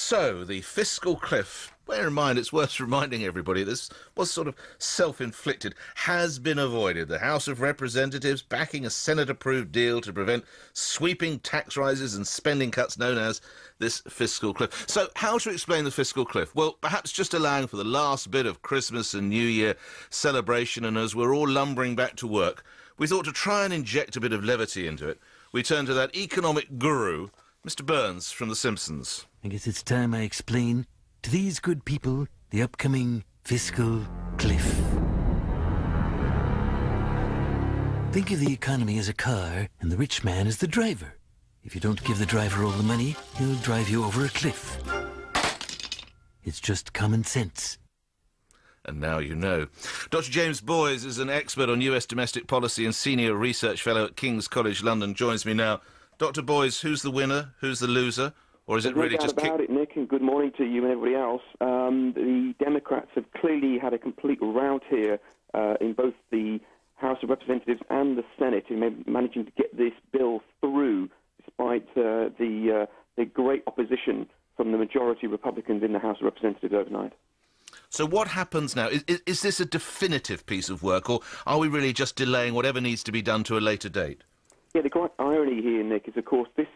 So, the fiscal cliff, bear in mind, it's worth reminding everybody, this was sort of self-inflicted, has been avoided. The House of Representatives backing a Senate-approved deal to prevent sweeping tax rises and spending cuts known as this fiscal cliff. So, how to explain the fiscal cliff? Well, perhaps just allowing for the last bit of Christmas and New Year celebration, and as we're all lumbering back to work, we thought to try and inject a bit of levity into it. We turn to that economic guru, Mr. Burns from The Simpsons. I guess it's time I explain to these good people the upcoming fiscal cliff. Think of the economy as a car and the rich man as the driver. If you don't give the driver all the money, he'll drive you over a cliff. It's just common sense. And now you know. Dr. James Boyes is an expert on US domestic policy and senior research fellow at King's College London. Joins me now. Dr. Boyes, who's the winner? Who's the loser? Or is it really just... No doubt about it, Nick, and good morning to you and everybody else. The Democrats have clearly had a complete rout here in both the House of Representatives and the Senate in managing to get this bill through, despite the great opposition from the majority Republicans in the House of Representatives overnight. So what happens now? Is this a definitive piece of work, or are we really just delaying whatever needs to be done to a later date? Yeah, the great irony here, Nick, is, of course, this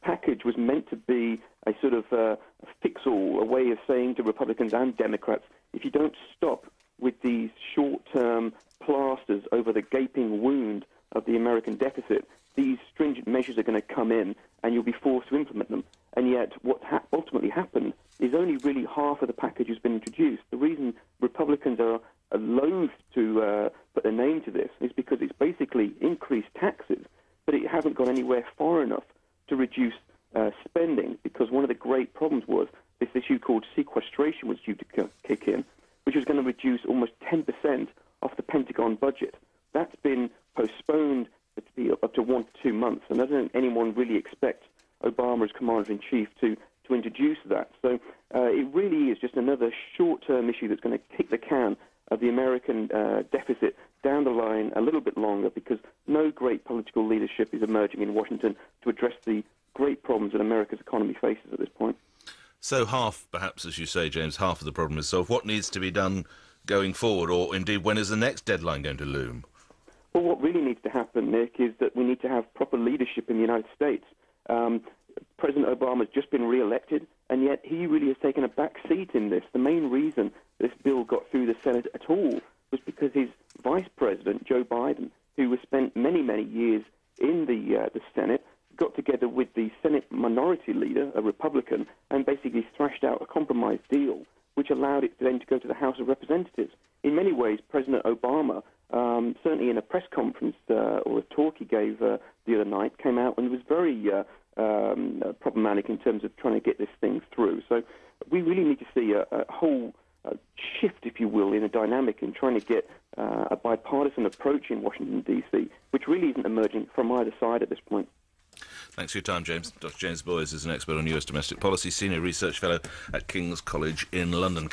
package was meant to be a sort of a fix-all, a way of saying to Republicans and Democrats, if you don't stop with these short-term plasters over the gaping wound of the American deficit, these stringent measures are going to come in and you'll be forced to implement them. And yet what ultimately happened is only really half of the package has been introduced. The reason Republicans are loath to put their name to this is because it's basically increased taxes, but it hasn't gone anywhere far enough to reduce spending, because one of the great problems was this issue called sequestration was due to kick in, which was going to reduce almost 10% off the Pentagon budget. That's been postponed to be up to 1 to 2 months, and I don't think anyone really expects Obama as Commander-in-Chief to introduce that. So it really is just another short-term issue that's going to kick the can of the American deficit down the line a little bit longer, because no great political leadership is emerging in Washington to address the great problems that America's economy faces at this point. So half, perhaps, as you say, James, half of the problem is solved. What needs to be done going forward, or indeed when is the next deadline going to loom? Well, what really needs to happen, Nick, is that we need to have proper leadership in the United States. President Obama has just been re-elected, and yet he really has taken a back seat in this. The main reason this bill got through the Senate at all was because his vice president, Joe Biden, who has spent many, many years in the Senate, got together with the Senate minority leader, a Republican, and basically thrashed out a compromise deal, which allowed it then to go to the House of Representatives. In many ways, President Obama, certainly in a press conference or a talk he gave the other night, came out and was very problematic in terms of trying to get this thing through. So we really need to see a whole shift, if you will, in a dynamic in trying to get a bipartisan approach in Washington, D.C., which really isn't emerging from either side at this point. Thanks for your time, James. Dr. James Boyes is an expert on US domestic policy, senior research fellow at King's College in London.